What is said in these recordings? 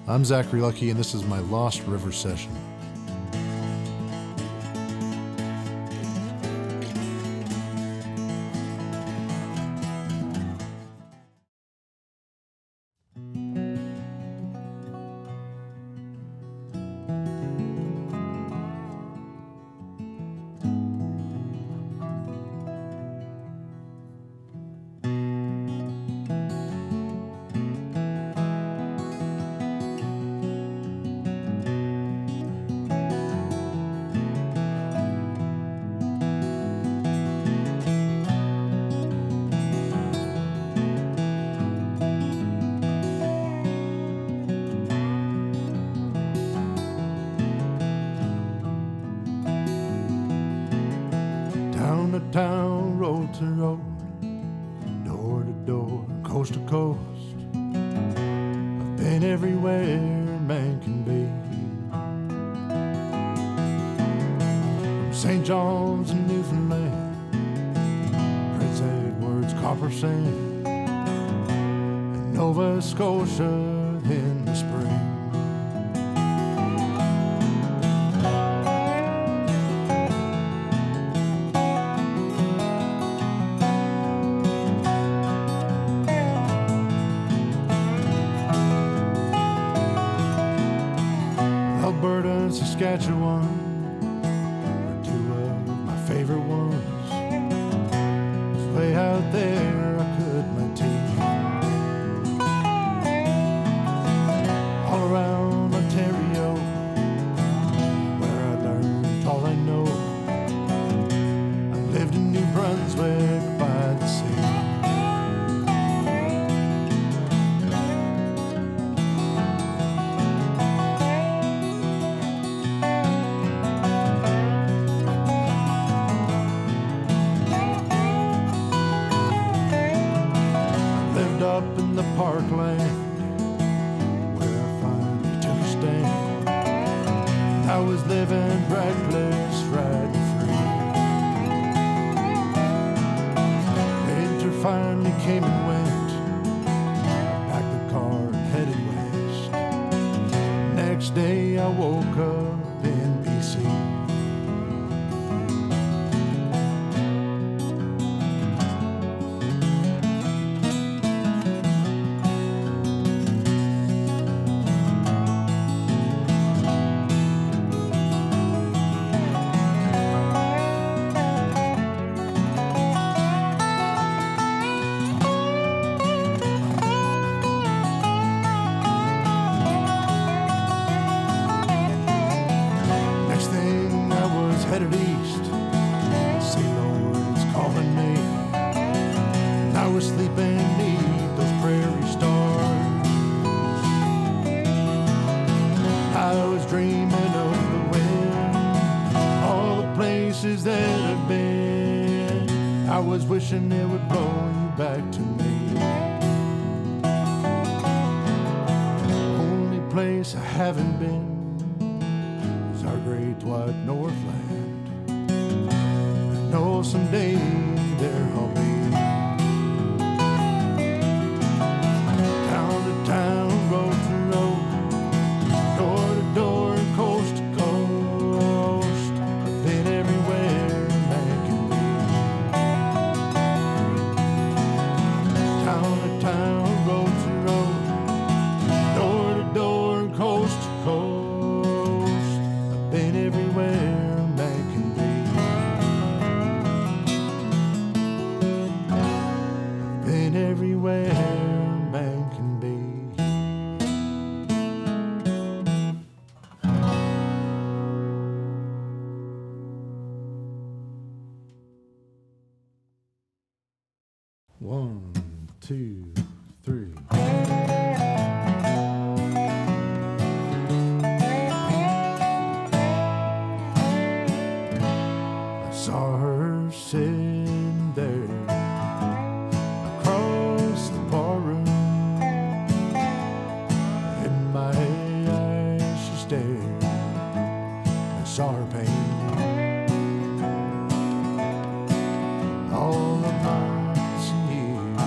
I'm Zachary Lucky, and this is my Lost River session. Town to town, road to road, door to door, coast to coast. I've been everywhere man can be. From St. John's in Newfoundland, Prince Edward's Copper Sand, and Nova Scotia in the spring. Alberta and Saskatchewan are two of my favorite ones. 'Cause way out there I cut my teeth. All around Ontario, where I learned all I know. I lived in New Brunswick by the sea. Up in the parkland where I finally took a stand. I was living reckless, riding free. Winter finally came and went. I packed the car and headed west. Next day I woke up in BC. Headed east, say Lord, it's calling me. And I was sleeping beneath those prairie stars. I was dreaming of the wind, all the places that I've been. I was wishing it would blow you back to me. Only place I haven't been is our great white Northland. I know someday there I'll be. Town to town, road to road, door to door, coast to coast. I've been everywhere man can be. Town to town, road to road, door to door, coast to coast. I've been everywhere man can be. Been everywhere man can be. One, two, three. I saw her sitting there across the barroom. In my eyes she stared. I saw her pain. All the months and years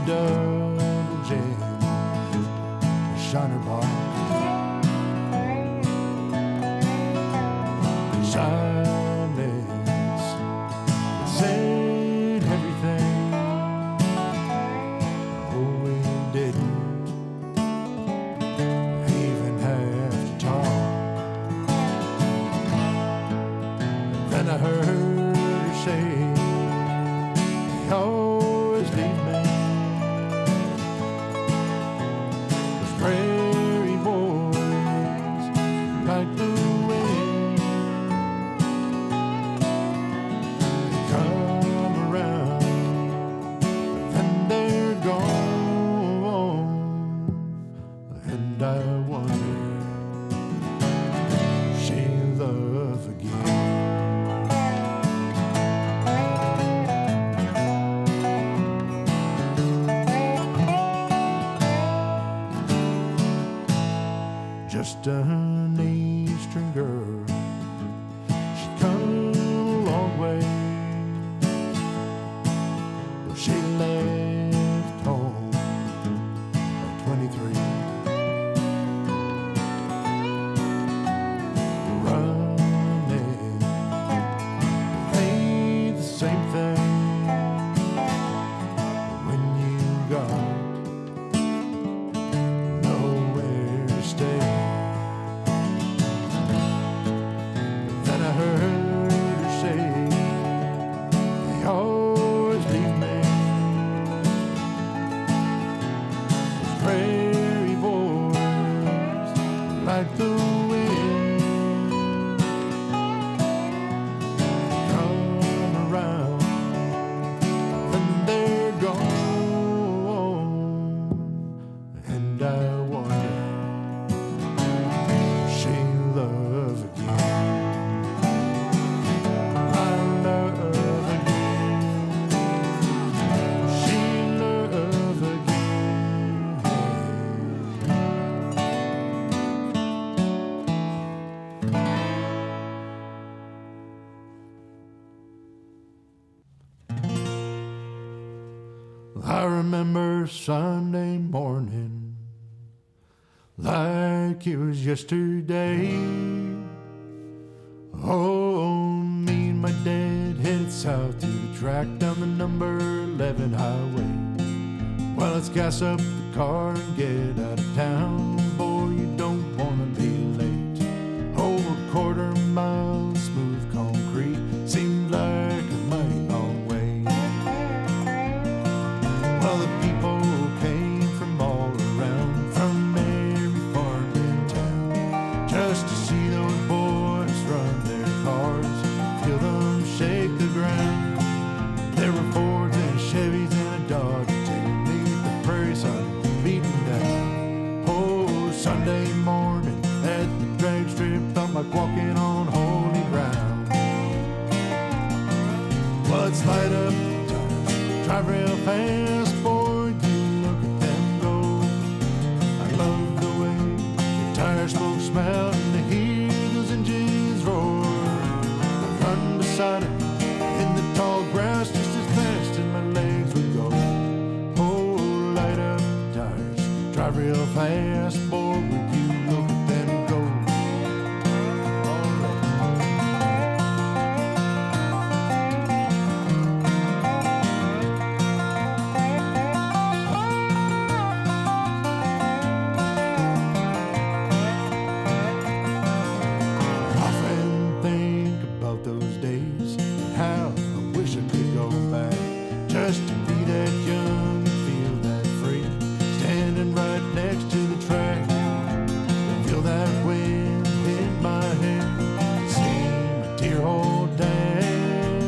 double gin, shiner bar. Silence said everything. Oh, we didn't even have to talk. Then I heard her say, "They always leave me." Those prairie boys like the wind come around, then they're gone. And I wonder if she'll love again. Just an eastern girl, she'd come a long way. Well, she left home at 23, running ain't the same thing when you got nowhere to stay. Then I heard her say, "They always leave me." Those prairie boys like the wind come around, then they're gone. And I wonder if she'll love again. I remember Sunday morning like it was yesterday. Oh, me and my dad headed south to the track down the number 11 highway. Well, let's gas up the car and get out of town. Boy, you don't wanna be late. Over a quarter mile of smooth concrete seemed like a mighty long way. Well, the people came from all around, from every farm in town, just to see those boys run their cars, feel them shake the ground. There were Fords and Chevys and a Dodge to meet the prairie sun beating down. Oh, Sunday morning at the drag strip felt like walking on holy ground. Well, let's light up the tires, drive real fast, boy, you look at them go. I love the way the tire smoke smell and to hear those engines roar. I run beside it in the tall grass just as fast as my legs would go. Oh, light up the tires, drive real fast, boy, would you look at them go. Those days, how I wish I could go back, just to be that young and feel that free, standing right next to the track, feel that wind in my hair, see my dear old dad.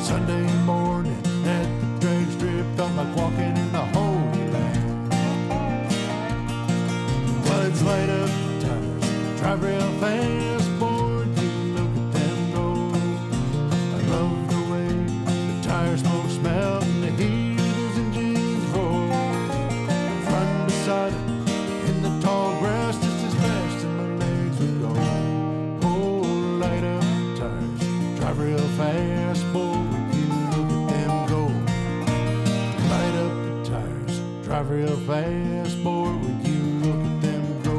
Sunday morning at the drag strip felt like walking in the Holy Land. Well, let's light up the tires, drive real fast, boy, you look at them go. I love the way the tire smoke smell and the hear those engines roar. Run beside it in the tall grass just as fast as my legs would go. Oh, light up the tires, drive real fast, boy, would you look at them go. Light up the tires, real fast, boy, would you look at them go.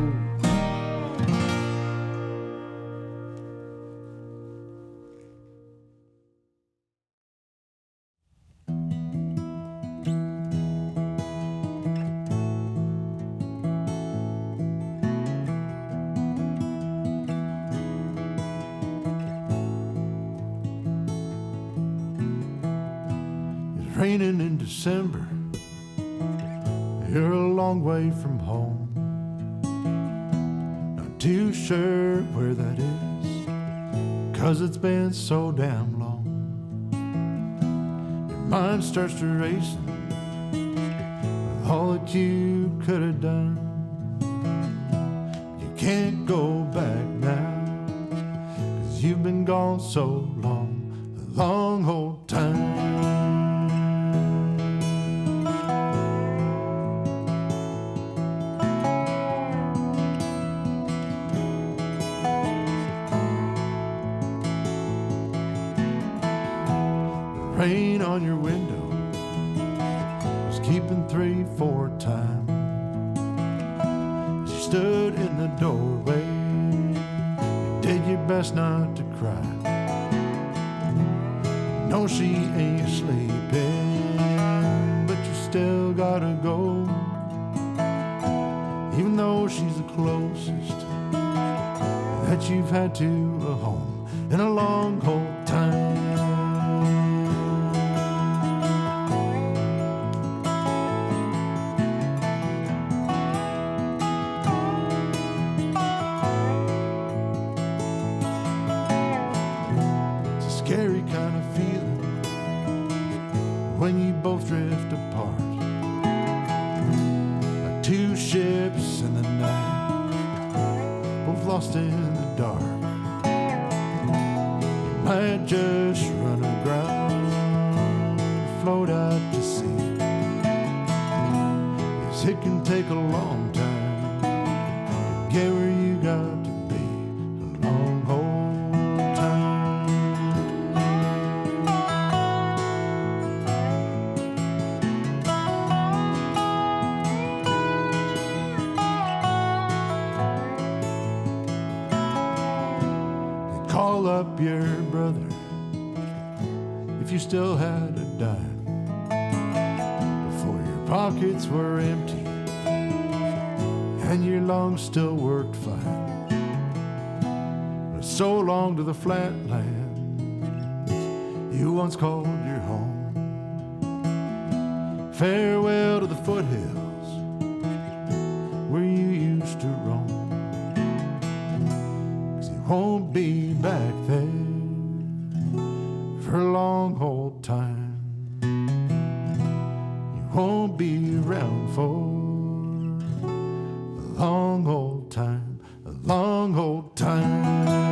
It's raining in December. You're a long way from home. Not too sure where that is, 'cause it's been so damn long. Your mind starts to racing with all that you could have done. You can't go back now, 'cause you've been gone so long, a long old time. Rain on your window was keeping 3-4 times. As you stood in the doorway, you did your best not to cry. No, she ain't sleeping, but you still gotta go, even though she's the closest that you've had to a home in a long old time. Scary kind of feeling when you both drift apart, like two ships in the night, both lost in the dark. You might just run aground, float out to sea. Yes, it can take a long time to get where you got to be, a long old time. Call up your brother if you still had a dime, before your pockets were empty and your lungs still worked fine. But so long to the flatlands you once called your home. Farewell to the foothills where you used to roam. Won't be back there for a long old time. You won't be around for a long old time, a long old time.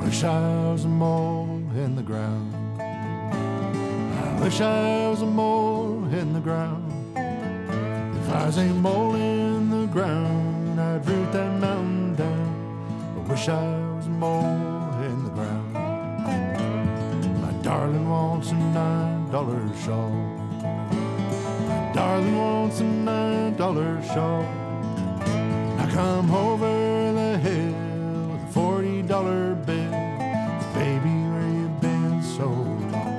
Wish I was a mole in the ground. I wish I was a mole in the ground. If I was a mole in the ground, I'd root that mountain down. I wish I was a mole in the ground. My darling wants a $9 shawl. My darling wants a $9 shawl. I come over the hill with a $40 bill. Baby, where you been so long?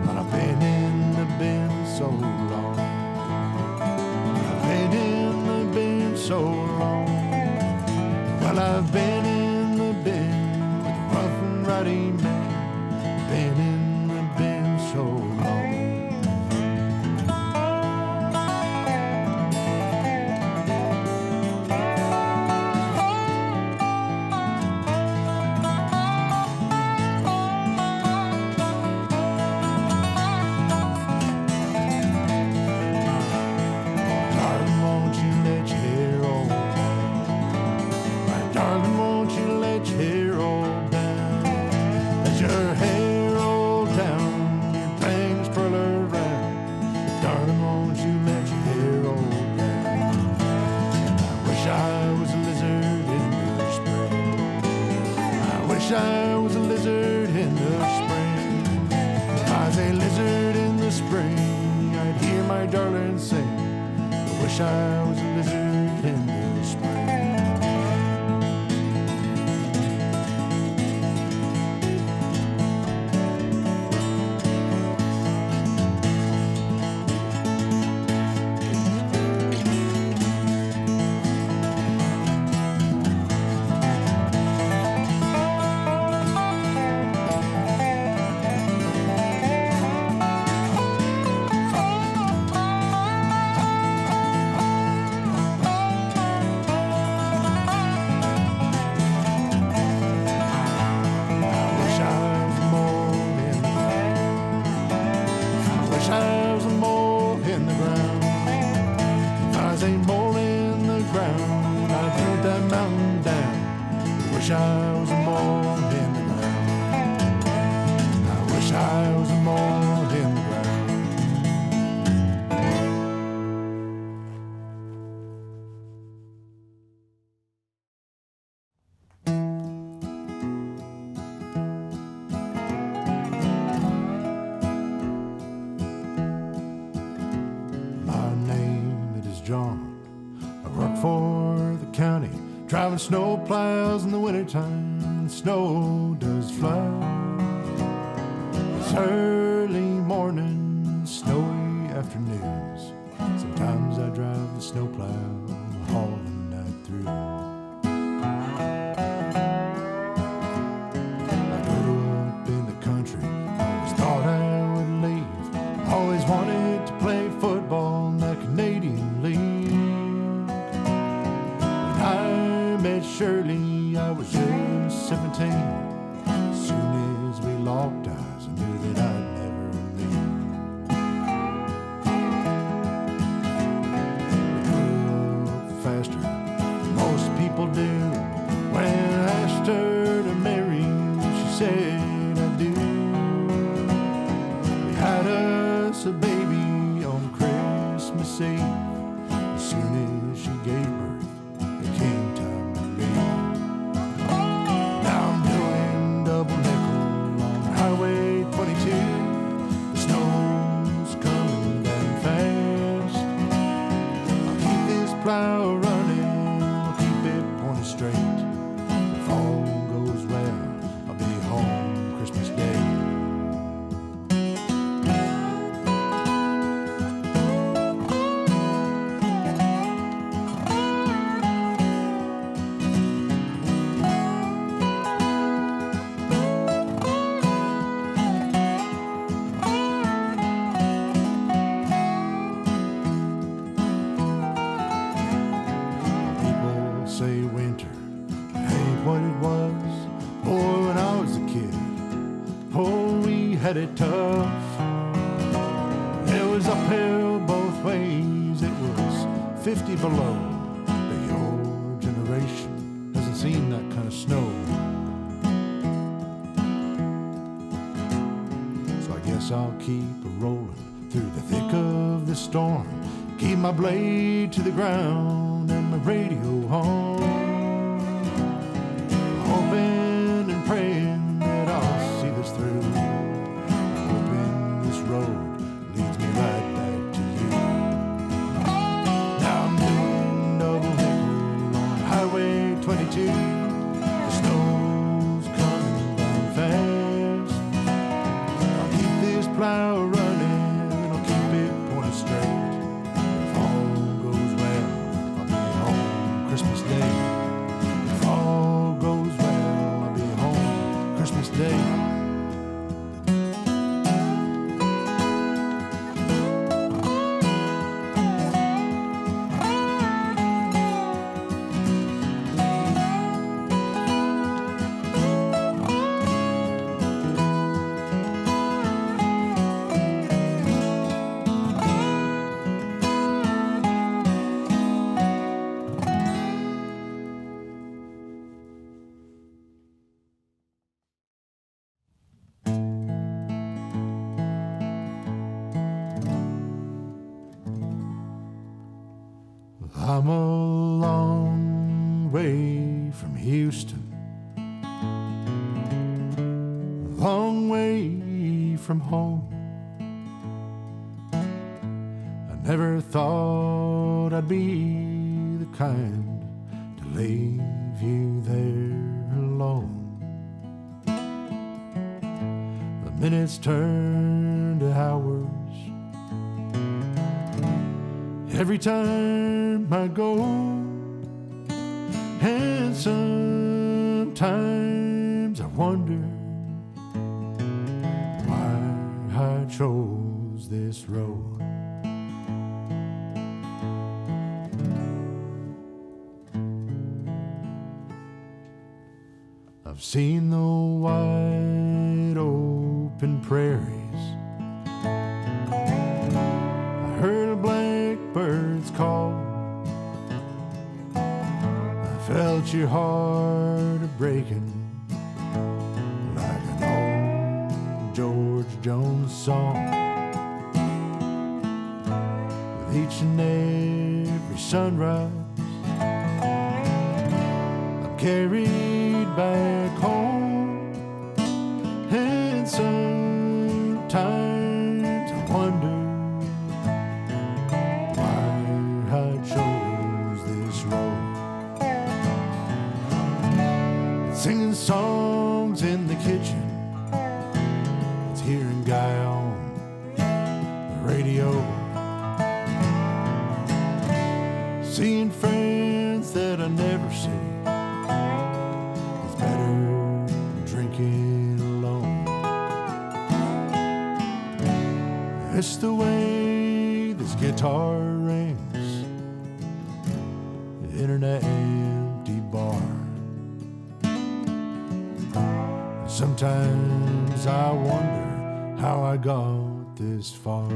Well, I've been in the bin so long. I've been in the bin so long. Well, I've been in the bin with a rough and rowdy man, been in the bin so long. I was a lizard in the spring. If I was a lizard in the spring, I'd hear my darling sing. I wish I was a lizard in the spring. I was a mole in the ground. I wish I was a mole in the ground. My name, it is John. I work for the county, driving snow plows in the wintertime when snow does fly. It's early morning, snowy afternoons. Sometimes I drive the snow plow, haul the night through. I grew up in the country, always thought I would leave. Always wanted to play football in the Canadian League. I met Shirley, I was just 17. As soon as we locked eyes, I knew that I'd never leave. We grew up faster than most people do. When I asked her to marry, she said I do. We had us a baby on Christmas Eve. As soon as she gave birth, it came time to leave. Now I'm doing double nickel on Highway 22. The snow's coming down fast. I'll keep this plow running, I'll keep it pointed straight. If all goes well, I'll be home Christmas Day. People say winter ain't what it was. Boy, when I was a kid, oh, we had it tough. It was uphill both ways, it was 50 below. But your generation hasn't seen that kind of snow. So I guess I'll keep a-rolling through the thick of the storm. Keep my blade to the ground and my radio on. Hoping and praying that I'll see this through. Hoping this road leads me right back to you. Now I'm doing double nickel on Highway 22. The snow's coming down fast. I'll keep this plow running, I'll keep it pointed straight. If all goes well, I'll be home Christmas Day. If all goes well, I'll be home Christmas Day. way from Houston, a long way from home. I never thought I'd be the kind to leave you there alone. The minutes turn to hours every time I go, and sometimes I wonder why I chose this road. I've seen the wide open prairies, I heard a blackbird's call, I felt your heart a-breaking like an old George Jones song. With each and every sunrise, I'm carried back home, and sometimes I wonder why I chose this road. It's singing songs in the kitchen, it's hearing Guy on the radio, seeing friends that I never see. Drinking alone. It's the way this guitar rings in an empty bar. Sometimes I wonder how I got this far.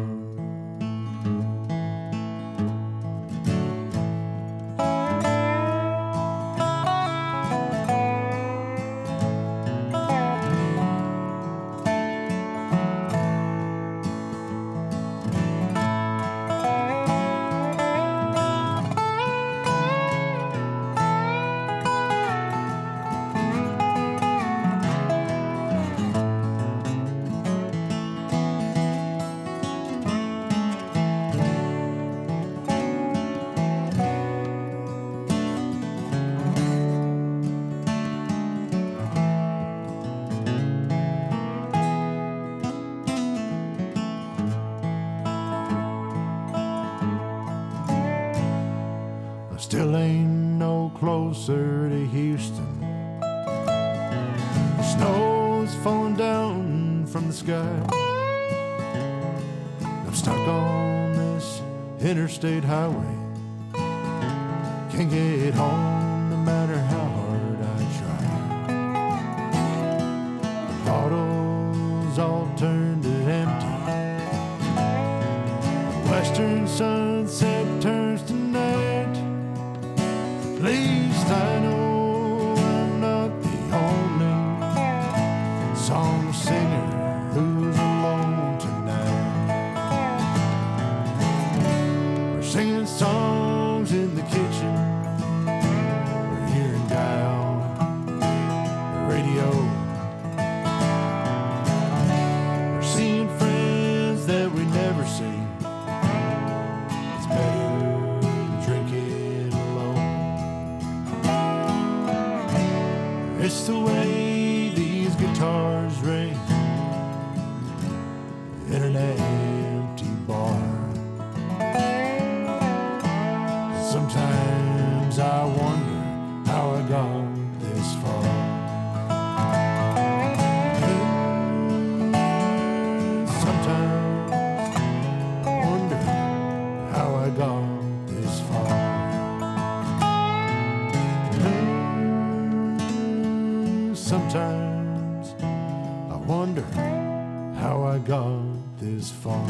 Still ain't no closer to Houston. The snow's falling down from the sky. I'm stuck on this interstate highway, can't get home no matter how hard I try. The bottles all turned to empty, the western sunset turns to night. At least I know I'm not the only song singer who's alone tonight. We're singing songs in the kitchen, we're hearing Guy on the radio, we're seeing friends that we never see. It's better than drinking alone. It's the way these guitars ring in an empty bar. Sometimes I wonder how I got this far. Sometimes I wonder how I got this far. Sometimes I wonder how I got this far.